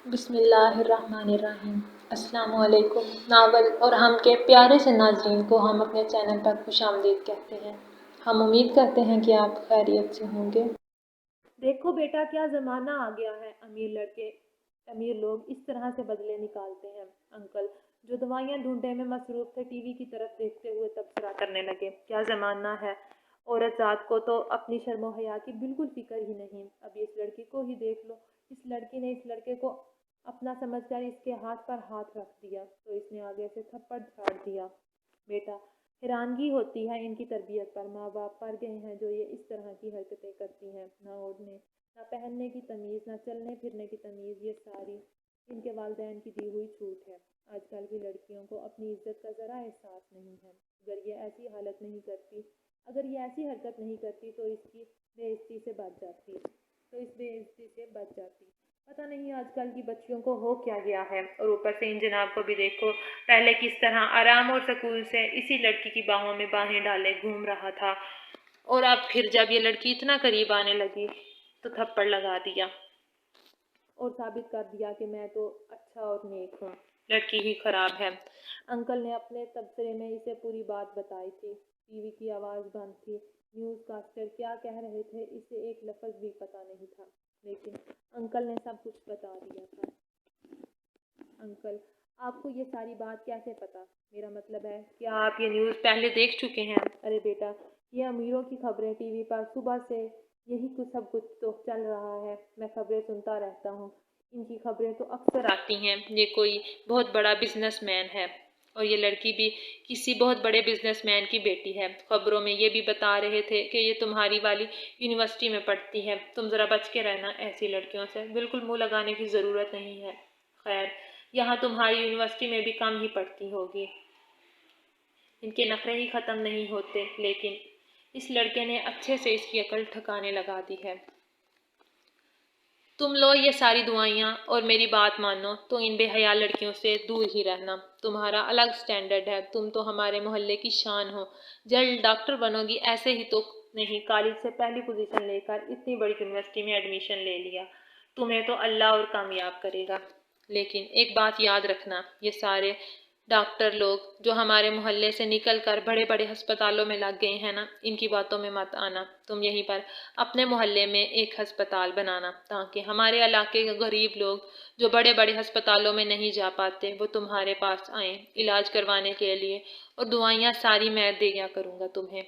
بسم اللہ الرحمن الرحیم۔ السلام علیکم۔ ناول اور ہم کے پیارے سے ناظرین کو ہم اپنے چینل پر خوش آمدید کہتے ہیں۔ ہم امید کرتے ہیں کہ آپ خیریت سے ہوں گے۔ دیکھو بیٹا کیا زمانہ آ گیا ہے، امیر لوگ اس طرح سے بدلے نکالتے ہیں۔ انکل جو دوائیاں ڈھونڈنے میں مصروف تھے ٹی وی کی طرف دیکھتے ہوئے تبصرہ کرنے لگے، کیا زمانہ ہے، عورت ذات کو تو اپنی شرم و حیا کی بالکل فکر ہی نہیں۔ ابھی اس لڑکی کو ہی دیکھ لو، اس لڑکی نے اس لڑکے کو اپنا سمجھ کر اس کے ہاتھ پر ہاتھ رکھ دیا تو اس نے آگے سے تھپڑ جھاڑ دیا۔ بیٹا حیرانگی ہوتی ہے ان کی تربیت پر، ماں باپ پر گئے ہیں جو یہ اس طرح کی حرکتیں کرتی ہیں، نہ اوڑھنے نہ پہننے کی تمیز، نہ چلنے پھرنے کی تمیز، یہ ساری ان کے والدین کی دی ہوئی چھوٹ ہے۔ آج کل کی لڑکیوں کو اپنی عزت کا ذرا احساس نہیں ہے۔ اگر یہ ایسی حرکت نہیں کرتی تو اس بے عزتی سے بچ جاتی۔ پتہ نہیں آج کل کی بچیوں کو ہو کیا گیا ہے، اور اوپر سے ان جناب کو بھی دیکھو، پہلے کس طرح آرام اور سکون سے اسی لڑکی کی باہوں میں باہیں ڈالے گھوم رہا تھا، اور اب پھر جب یہ لڑکی اتنا قریب آنے لگی تو تھپڑ لگا دیا اور ثابت کر دیا کہ میں تو اچھا اور نیک ہوں، لڑکی ہی خراب ہے۔ انکل نے اپنے تبصرے میں اسے پوری بات بتائی تھی۔ ٹی وی کی آواز بند تھی، نیوز کاسٹر کیا کہہ رہے تھے اسے ایک لفظ بھی پتہ نہیں تھا، لیکن انکل نے سب کچھ بتا دیا تھا۔ انکل آپ کو یہ ساری بات کیسے پتا؟ میرا مطلب ہے کیا آپ یہ نیوز پہلے دیکھ چکے ہیں؟ ارے بیٹا یہ امیروں کی خبریں ٹی وی پر صبح سے یہی سب کچھ تو چل رہا ہے، میں خبریں سنتا رہتا ہوں، ان کی خبریں تو اکثر آتی ہیں، یہ کوئی بہت بڑا بزنس مین ہے اور یہ لڑکی بھی کسی بہت بڑے بزنس مین کی بیٹی ہے۔ خبروں میں یہ بھی بتا رہے تھے کہ یہ تمہاری والی یونیورسٹی میں پڑھتی ہے، تم ذرا بچ کے رہنا ایسی لڑکیوں سے، بالکل منہ لگانے کی ضرورت نہیں ہے۔ خیر یہاں تمہاری یونیورسٹی میں بھی کم ہی پڑھتی ہوگی، ان کے نخرے ہی ختم نہیں ہوتے، لیکن اس لڑکے نے اچھے سے اس کی عقل ٹھکانے لگا دی ہے۔ تم لو یہ ساری دوائیاں اور میری بات مانو تو ان بے حیا لڑکیوں سے دور ہی رہنا، تمہارا الگ سٹینڈرڈ ہے، تم تو ہمارے محلے کی شان ہو، جلد ڈاکٹر بنو گی، ایسے ہی تو نہیں کالج سے پہلی پوزیشن لے کر اتنی بڑی یونیورسٹی میں ایڈمیشن لے لیا، تمہیں تو اللہ اور کامیاب کرے گا۔ لیکن ایک بات یاد رکھنا، یہ سارے ڈاکٹر لوگ جو ہمارے محلے سے نکل کر بڑے بڑے ہسپتالوں میں لگ گئے ہیں نا، ان کی باتوں میں مت آنا، تم یہیں پر اپنے محلے میں ایک ہسپتال بنانا تاکہ ہمارے علاقے کے غریب لوگ جو بڑے بڑے ہسپتالوں میں نہیں جا پاتے وہ تمہارے پاس آئیں علاج کروانے کے لیے، اور دوائیاں ساری میں دے دیا کروں گا تمہیں۔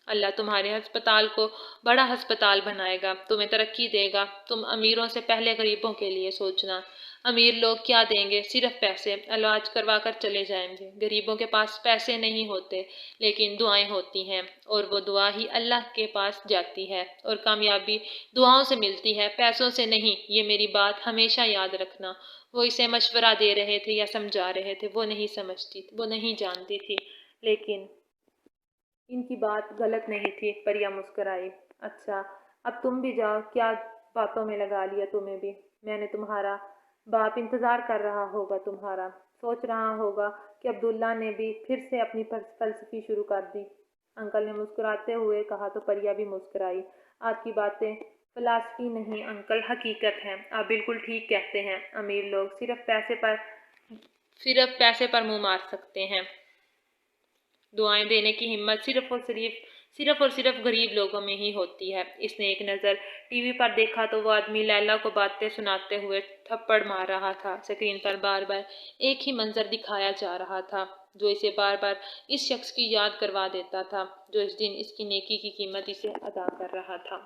اللہ تمہارے ہسپتال کو بڑا ہسپتال بنائے گا، تمہیں ترقی دے گا، تم امیروں سے پہلے غریبوں کے لیے سوچنا۔ امیر لوگ کیا دیں گے؟ صرف پیسے، علاج کروا کر چلے جائیں گے۔ غریبوں کے پاس پیسے نہیں ہوتے لیکن دعائیں ہوتی ہیں، اور وہ دعا ہی اللہ کے پاس جاتی ہے، اور کامیابی دعاؤں سے ملتی ہے، پیسوں سے نہیں، یہ میری بات ہمیشہ یاد رکھنا۔ وہ اسے مشورہ دے رہے تھے یا سمجھا رہے تھے وہ نہیں سمجھتی، وہ نہیں جانتی تھی، لیکن ان کی بات غلط نہیں تھی۔ پریا مسکرائی۔ اچھا اب تم بھی جاؤ، کیا باتوں میں لگا لیا تمہیں بھی، میں نے تمہارا باپ انتظار کر رہا ہوگا، تمہارا سوچ رہا ہوگا کہ عبداللہ نے بھی پھر سے اپنی فلسفی شروع کر دی۔ انکل نے مسکراتے ہوئے کہا تو پریا بھی مسکرائی۔ آپ کی باتیں فلسفی نہیں انکل، حقیقت ہے، آپ بالکل ٹھیک کہتے ہیں، امیر لوگ صرف پیسے پر منہ مار سکتے ہیں، دعائیں دینے کی ہمت صرف اور صرف غریب لوگوں میں ہی ہوتی ہے۔ اس نے ایک نظر ٹی وی پر دیکھا تو وہ آدمی لیلا کو باتیں سناتے ہوئے تھپڑ مار رہا تھا، سکرین پر بار بار ایک ہی منظر دکھایا جا رہا تھا جو اسے بار بار اس شخص کی یاد کروا دیتا تھا جو اس دن اس کی نیکی کی قیمت اسے ادا کر رہا تھا۔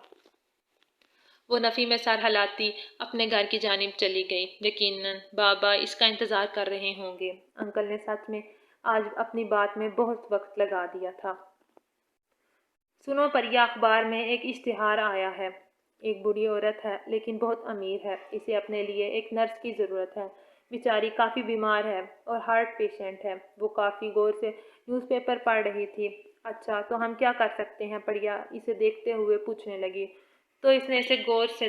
وہ نفی میں سر ہلاتی اپنے گھر کی جانب چلی گئی، یقیناً بابا اس کا انتظار کر رہے ہوں گے۔ انکل نے سچ میں آج اپنی بات میں بہت وقت لگا دیا تھا۔ سنو پریا، اخبار میں ایک اشتہار آیا ہے، ایک بوڑھی عورت ہے لیکن بہت امیر ہے، اسے اپنے لیے ایک نرس کی ضرورت ہے، بیچاری کافی بیمار ہے اور ہارٹ پیشنٹ ہے۔ وہ کافی غور سے نیوز پیپر پڑھ رہی تھی۔ اچھا تو ہم کیا کر سکتے ہیں؟ پریا اسے دیکھتے ہوئے پوچھنے لگی، تو اس نے اسے غور سے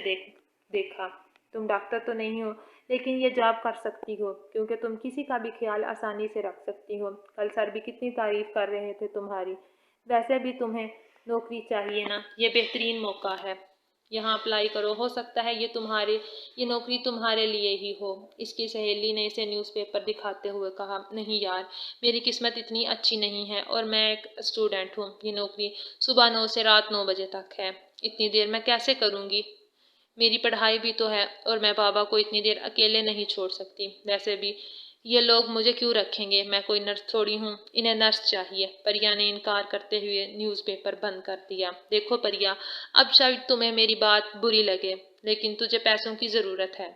دیکھا۔ تم ڈاکٹر تو نہیں ہو لیکن یہ جاب کر سکتی ہو کیونکہ تم کسی کا بھی خیال آسانی سے رکھ سکتی ہو، کل سر بھی کتنی تعریف کر رہے تھے تمہاری، ویسے بھی تمہیں نوکری چاہیے نا، یہ بہترین موقع ہے۔ یہاں اپلائی کرو، ہو سکتا ہے یہ نوکری تمہارے لیے ہی ہو۔ اس کی سہیلی نے اسے نیوز پیپر دکھاتے ہوئے کہا، نہیں یار، میری قسمت اتنی اچھی نہیں ہے اور میں ایک اسٹوڈنٹ ہوں۔ یہ نوکری صبح 9 سے رات 9 بجے تک ہے، اتنی دیر میں کیسے کروں گی؟ میری پڑھائی بھی تو ہے اور میں بابا کو اتنی دیر اکیلے نہیں چھوڑ سکتی۔ ویسے بھی یہ لوگ مجھے کیوں رکھیں گے؟ میں کوئی نرس تھوڑی ہوں، انہیں نرس چاہیے۔ پریا نے انکار کرتے ہوئے نیوز پیپر بند کر دیا۔ دیکھو پریا، اب شاید تمہیں میری بات بری لگے، لیکن تجھے پیسوں کی ضرورت ہے۔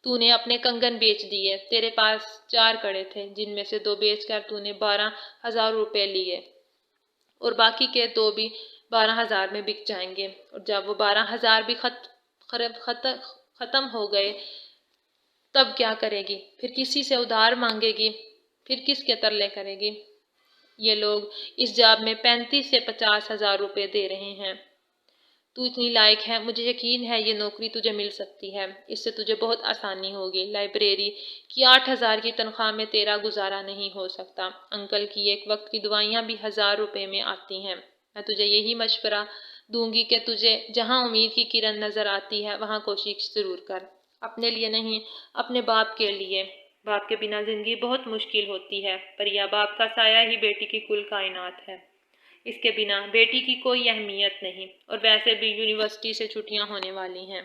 تو نے اپنے کنگن بیچ دیے، تیرے پاس 4 کڑے تھے، جن میں سے 2 بیچ کر تو نے 12,000 روپے لیے اور باقی کے 2 بھی 12,000 میں بک جائیں گے۔ اور جب وہ 12,000 بھی ختم ہو گئے تب کیا کرے گی؟ پھر کسی سے ادھار مانگے گی؟ پھر کس کے ترلے کرے گی؟ یہ لوگ اس جاب میں 35 سے 50,000 روپے دے رہے ہیں۔ تو اتنی لائق ہے، مجھے یقین ہے یہ نوکری تجھے مل سکتی ہے، اس سے تجھے بہت آسانی ہوگی۔ لائبریری کی 8,000 کی تنخواہ میں تیرا گزارا نہیں ہو سکتا۔ انکل کی ایک وقت کی دوائیاں بھی 1,000 روپے میں آتی ہیں۔ میں تجھے یہی مشورہ دوں گی کہ تجھے جہاں امید کی کرن نظر آتی ہے وہاں کوشش ضرور کر، اپنے لیے نہیں، اپنے باپ کے لیے۔ باپ کے بنا زندگی بہت مشکل ہوتی ہے پریا، باپ کا سایہ ہی بیٹی کی کل کائنات ہے، اس کے بنا بیٹی کی کوئی اہمیت نہیں۔ اور ویسے بھی یونیورسٹی سے چھٹیاں ہونے والی ہیں،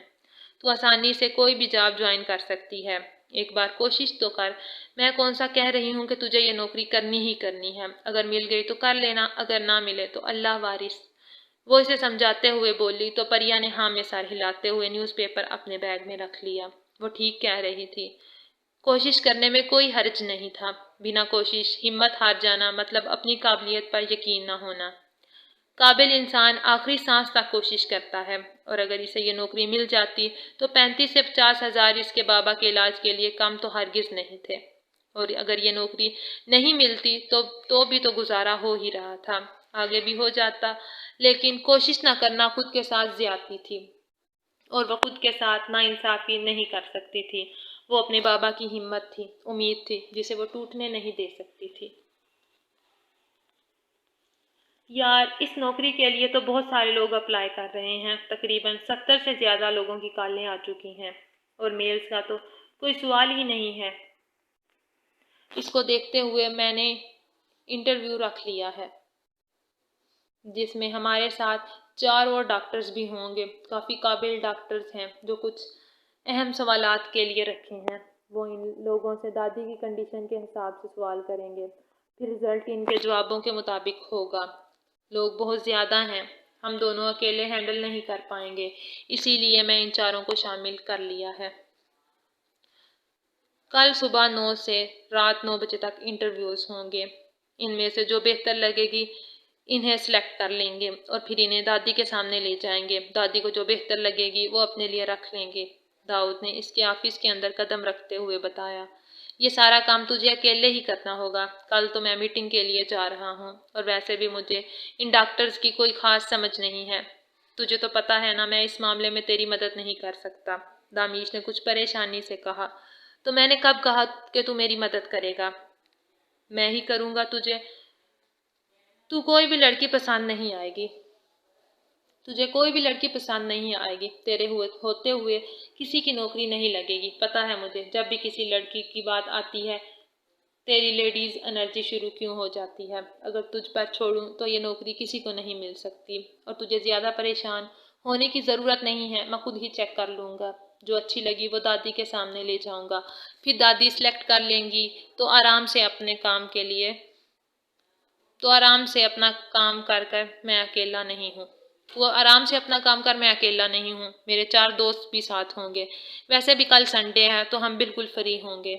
تو آسانی سے کوئی بھی جاب جوائن کر سکتی ہے۔ ایک بار کوشش تو کر۔ میں کون سا کہہ رہی ہوں کہ تجھے یہ نوکری کرنی ہی کرنی ہے، اگر مل گئی تو کر لینا، اگر نہ ملے تو اللہ وارث۔ وہ اسے سمجھاتے ہوئے بولی تو پریا نے ہاں میں سر ہلاتے ہوئے نیوز پیپر اپنے بیگ میں رکھ لیا۔ وہ ٹھیک کہہ رہی تھی، کوشش کرنے میں کوئی حرج نہیں تھا۔ بنا کوشش ہمت ہار جانا مطلب اپنی قابلیت پر یقین نہ ہونا۔ قابل انسان آخری سانس تک کوشش کرتا ہے، اور اگر اسے یہ نوکری مل جاتی تو 35 سے 50,000 اس کے بابا کے علاج کے لیے کم تو ہرگز نہیں تھے، اور اگر یہ نوکری نہیں ملتی تو بھی تو گزارا ہو ہی رہا تھا، آگے بھی ہو جاتا۔ لیکن کوشش نہ کرنا خود کے ساتھ زیادتی تھی، اور وہ خود کے ساتھ ناانصافی نہیں کر سکتی تھی۔ وہ اپنے بابا کی ہمت تھی، امید تھی، جسے وہ ٹوٹنے نہیں دے سکتی تھی۔ یار، اس نوکری کے لیے تو بہت سارے لوگ اپلائی کر رہے ہیں، تقریباً 70 سے زیادہ لوگوں کی کالیں آ چکی ہیں، اور میلز کا تو کوئی سوال ہی نہیں ہے۔ اس کو دیکھتے ہوئے میں نے انٹرویو رکھ لیا ہے، جس میں ہمارے ساتھ 4 اور ڈاکٹرز بھی ہوں گے، کافی قابل ڈاکٹرز ہیں جو کچھ اہم سوالات کے لیے رکھے ہیں۔ وہ ان لوگوں سے دادی کی کنڈیشن کے حساب سے سوال کریں گے، پھر رزلٹ ان کے جوابوں کے مطابق ہوگا۔ لوگ بہت زیادہ ہیں، ہم دونوں اکیلے ہینڈل نہیں کر پائیں گے، اسی لیے میں ان 4 کو شامل کر لیا ہے۔ کل صبح 9 سے رات 9 بجے تک انٹرویوز ہوں گے، ان میں سے جو بہتر لگے گی انہیں سلیکٹ کر لیں گے اور پھر انہیں دادی کے سامنے لے جائیں گے۔ دادی کو جو بہتر لگے گی وہ اپنے لیے رکھ لیں گے، داؤد نے اس کے آفس کے اندر قدم رکھتے ہوئے بتایا۔ یہ سارا کام تجھے اکیلے ہی کرنا ہوگا، کل تو میں میٹنگ کے لیے جا رہا ہوں، اور ویسے بھی مجھے ان ڈاکٹرز کی کوئی خاص سمجھ نہیں ہے، تجھے تو پتہ ہے نا میں اس معاملے میں تیری مدد نہیں کر سکتا۔ دامیش نے کچھ پریشانی سے کہا، تو میں نے کب کہا کہ تو میری مدد کرے گا؟ میں ہی کروں گا تجھے۔ تو کوئی بھی لڑکی پسند نہیں آئے گی، تجھے کوئی بھی لڑکی پسند نہیں آئے گی، تیرے ہوتے ہوئے کسی کی نوکری نہیں لگے گی، پتہ ہے مجھے۔ جب بھی کسی لڑکی کی بات آتی ہے تیری لیڈیز انرجی شروع کیوں ہو جاتی ہے۔ اگر تجھ پر چھوڑوں تو یہ نوکری کسی کو نہیں مل سکتی، اور تجھے زیادہ پریشان ہونے کی ضرورت نہیں ہے، میں خود ہی چیک کر لوں گا، جو اچھی لگی وہ دادی کے سامنے لے جاؤں گا، پھر دادی سلیکٹ کر لیں گی تو آرام سے اپنا کام کر میں اکیلا نہیں ہوں۔ تو آرام سے اپنا کام کر، میں اکیلا نہیں ہوں، میرے 4 دوست بھی ساتھ ہوں گے، ویسے بھی کل سنڈے ہے تو ہم بالکل فری ہوں گے،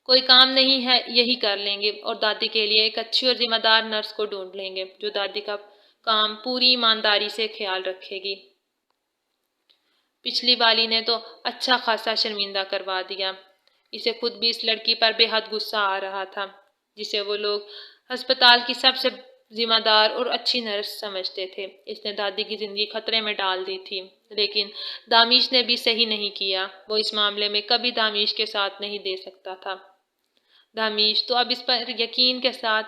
کوئی کام نہیں ہے یہی کر لیں گے، اور دادی کے لیے ایک اچھی اور ذمہ دار نرس کو ڈھونڈ لیں گے جو دادی کا کام پوری ایمانداری سے خیال رکھے گی۔ پچھلی والی نے تو اچھا خاصا شرمندہ کروا دیا، اسے خود بھی اس لڑکی پر بے حد غصہ آ رہا تھا، جسے وہ لوگ ہسپتال کی سب سے ذمہ دار اور اچھی نرس سمجھتے تھے۔ اس نے دادی کی زندگی خطرے میں ڈال دی تھی، لیکن دامیش نے بھی صحیح نہیں کیا، وہ اس معاملے میں کبھی دامیش کے ساتھ نہیں دے سکتا تھا۔ دامیش تو اب اس پر یقین کے ساتھ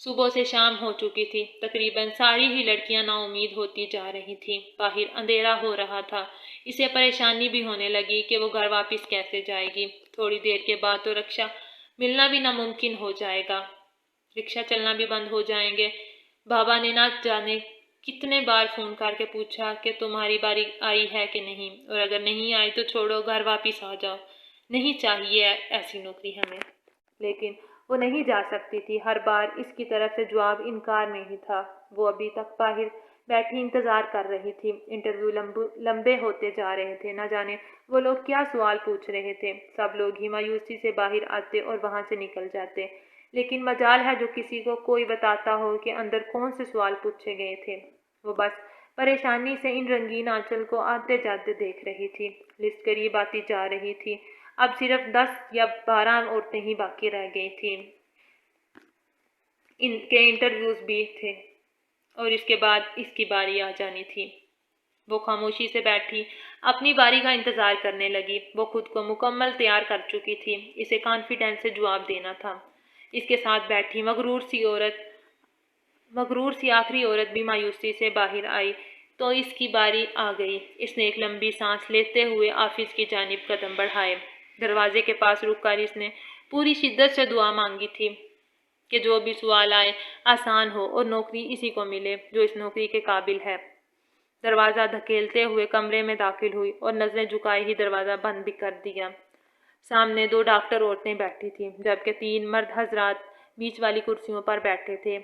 صبح سے شام ہو چکی تھی، تقریباً ساری ہی لڑکیاں نا امید ہوتی جا رہی تھیں۔ باہر اندھیرا ہو رہا تھا، اسے پریشانی بھی ہونے لگی کہ وہ گھر واپس کیسے جائے گی۔ تھوڑی دیر کے بعد تو رکشا ملنا بھی ناممکن ہو جائے گا، رکشا چلنا بھی بند ہو جائیں گے۔ بابا نے نہ جانے کتنے بار فون کر کے پوچھا کہ تمہاری باری آئی ہے کہ نہیں، اور اگر نہیں آئی تو چھوڑو، گھر واپس آ جاؤ، نہیں چاہیے ایسی نوکری ہمیں۔ لیکن وہ نہیں جا سکتی تھی، ہر بار اس کی طرف سے جواب انکار میں ہی تھا۔ وہ ابھی تک باہر بیٹھی انتظار کر رہی تھی۔ انٹرویو لمبے ہوتے جا رہے تھے، نہ جانے وہ لوگ کیا سوال پوچھ رہے تھے۔ سب لوگ ہی مایوسی سے باہر آتے اور وہاں سے نکل جاتے، لیکن مجال ہے جو کسی کو کوئی بتاتا ہو کہ اندر کون سے سوال پوچھے گئے تھے۔ وہ بس پریشانی سے ان رنگین آنچل کو آتے جاتے دیکھ رہی تھی۔ لسٹ قریب آتی جا رہی تھی، اب صرف 10 یا 12 عورتیں ہی باقی رہ گئی تھیں۔ ان کے انٹرویوز بھی تھے اور اس کے بعد اس کی باری آ جانی تھی۔ وہ خاموشی سے بیٹھی اپنی باری کا انتظار کرنے لگی۔ وہ خود کو مکمل تیار کر چکی تھی، اسے کانفیڈنس سے جواب دینا تھا۔ اس کے ساتھ بیٹھی مغرور سی آخری عورت بھی مایوسی سے باہر آئی تو اس کی باری آ گئی۔ اس نے ایک لمبی سانس لیتے ہوئے آفس کی جانب قدم بڑھائے۔ دروازے کے پاس رک کر اس نے پوری شدت سے دعا مانگی تھی کہ جو بھی سوال آئے آسان ہو اور نوکری اسی کو ملے جو اس نوکری کے قابل ہے۔ دروازہ دھکیلتے ہوئے کمرے میں داخل ہوئی اور نظریں جھکائے ہی دروازہ بند بھی کر دیا۔ سامنے 2 ڈاکٹر عورتیں بیٹھی تھیں، جبکہ 3 مرد حضرات بیچ والی کرسیوں پر بیٹھے تھے۔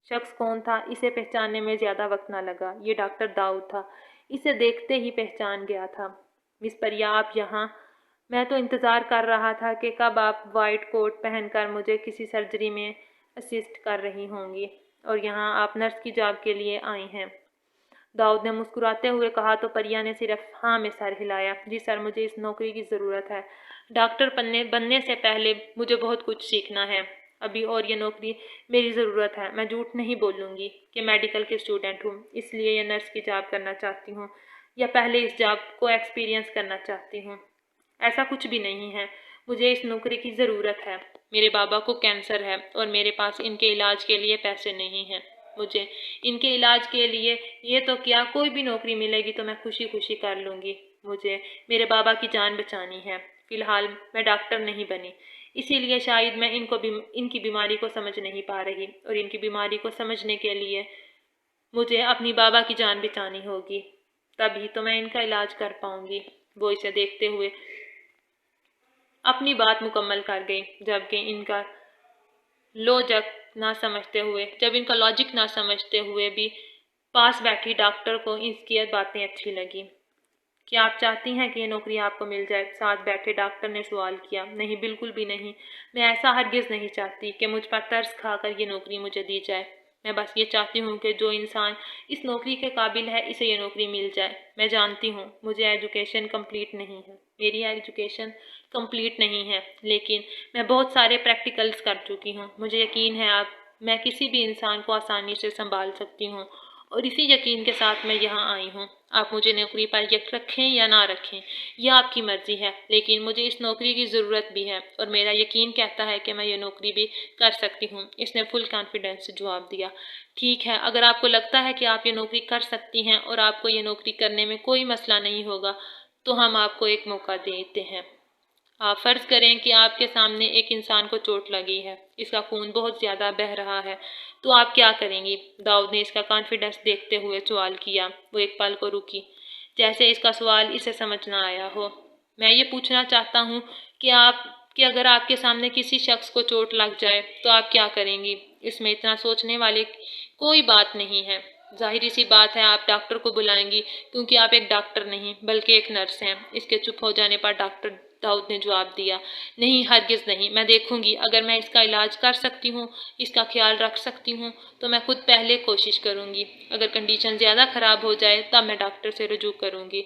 شخص کون تھا اسے پہچاننے میں زیادہ وقت نہ لگا۔ یہ ڈاکٹر داؤد تھا، اسے دیکھتے ہی پہچان گیا تھا۔ مس پریا، آپ یہاں؟ میں تو انتظار کر رہا تھا کہ کب آپ وائٹ کوٹ پہن کر مجھے کسی سرجری میں اسسٹ کر رہی ہوں گی، اور یہاں آپ نرس کی جاب کے لیے آئی ہیں۔ داؤد نے مسکراتے ہوئے کہا تو پریا نے صرف ہاں میں سر ہلایا۔ جی سر، مجھے اس نوکری کی ضرورت ہے۔ ڈاکٹر بننے سے پہلے مجھے بہت کچھ سیکھنا ہے ابھی، اور یہ نوکری میری ضرورت ہے۔ میں جھوٹ نہیں بولوں گی کہ میڈیکل کی اسٹوڈنٹ ہوں، اس لیے یہ نرس کی جاب کرنا چاہتی ہوں، یا پہلے اس جاب کو ایکسپیرینس کرنا چاہتی ہوں۔ ایسا کچھ بھی نہیں ہے، مجھے اس نوکری کی ضرورت ہے۔ میرے بابا کو کینسر ہے اور میرے پاس ان کے علاج کے لیے پیسے نہیں ہیں۔ مجھے ان کے علاج کے لیے یہ تو کیا، کوئی بھی نوکری ملے گی تو میں خوشی خوشی کر لوں گی۔ مجھے میرے بابا کی جان بچانی ہے۔ فی الحال میں ڈاکٹر نہیں بنی، اسی لیے شاید میں ان کی بیماری کو سمجھ نہیں پا رہی، اور ان کی بیماری کو سمجھنے کے لیے مجھے اپنی بابا کی جان بچانی ہوگی، تبھی تو میں ان کا علاج کر پاؤں گی۔ وہ اسے دیکھتے ہوئے اپنی بات مکمل کر گئی، جبکہ ان کا لاجک نہ سمجھتے ہوئے بھی پاس بیٹھی ڈاکٹر کو اس کی باتیں اچھی لگی۔ کیا آپ چاہتی ہیں کہ یہ نوکری آپ کو مل جائے؟ ساتھ بیٹھے ڈاکٹر نے سوال کیا۔ نہیں، بالکل بھی نہیں، میں ایسا ہرگز نہیں چاہتی کہ مجھ پر ترس کھا کر یہ نوکری مجھے دی جائے۔ میں بس یہ چاہتی ہوں کہ جو انسان اس نوکری کے قابل ہے اسے یہ نوکری مل جائے۔ میں جانتی ہوں میری ایجوکیشن کمپلیٹ نہیں ہے، لیکن میں بہت سارے پریکٹیکلز کر چکی ہوں۔ مجھے یقین ہے میں کسی بھی انسان کو آسانی سے سنبھال سکتی ہوں، اور اسی یقین کے ساتھ میں یہاں آئی ہوں۔ آپ مجھے نوکری پر رکھیں یا نہ رکھیں یہ آپ کی مرضی ہے، لیکن مجھے اس نوکری کی ضرورت بھی ہے، اور میرا یقین کہتا ہے کہ میں یہ نوکری بھی کر سکتی ہوں۔ اس نے فل کانفیڈنس سے جواب دیا۔ ٹھیک ہے، اگر آپ کو لگتا ہے کہ آپ یہ نوکری کر سکتی ہیں اور آپ کو یہ نوکری کرنے میں کوئی مسئلہ نہیں ہوگا تو ہم آپ کو ایک موقع دیتے ہیں۔ آپ فرض کریں کہ آپ کے سامنے ایک انسان کو چوٹ لگی ہے، اس کا خون بہت زیادہ بہہ رہا ہے، تو آپ کیا کریں گی؟ داؤد نے اس کا کانفیڈنس دیکھتے ہوئے سوال کیا۔ وہ ایک پل کو رکی، جیسے اس کا سوال اسے سمجھ نہ آیا ہو۔ میں یہ پوچھنا چاہتا ہوں کہ اگر آپ کے سامنے کسی شخص کو چوٹ لگ جائے تو آپ کیا کریں گی؟ اس میں اتنا سوچنے والی کوئی بات نہیں ہے۔ ظاہری سی بات ہے آپ ڈاکٹر کو بلائیں گی، کیونکہ آپ ایک ڈاکٹر نہیں بلکہ ایک نرس ہیں۔ اس کے چپ ہو جانے پر ڈاکٹر داؤد نے جواب دیا۔ نہیں، ہرگز نہیں، میں دیکھوں گی، اگر میں اس کا علاج کر سکتی ہوں، اس کا خیال رکھ سکتی ہوں تو میں خود پہلے کوشش کروں گی۔ اگر کنڈیشن زیادہ خراب ہو جائے تب میں ڈاکٹر سے رجوع کروں گی۔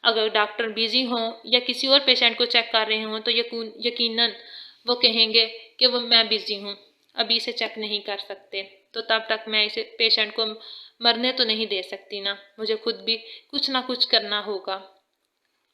اگر ڈاکٹر بیزی ہوں یا کسی اور پیشنٹ کو چیک کر رہے ہوں تو یقیناً وہ کہیں گے کہ میں بیزی ہوں، ابھی اسے چیک نہیں کر سکتے، تو تب تک میں اسے پیشنٹ کو مرنے تو نہیں دے سکتی نا، مجھے خود بھی کچھ نہ کچھ کرنا ہوگا۔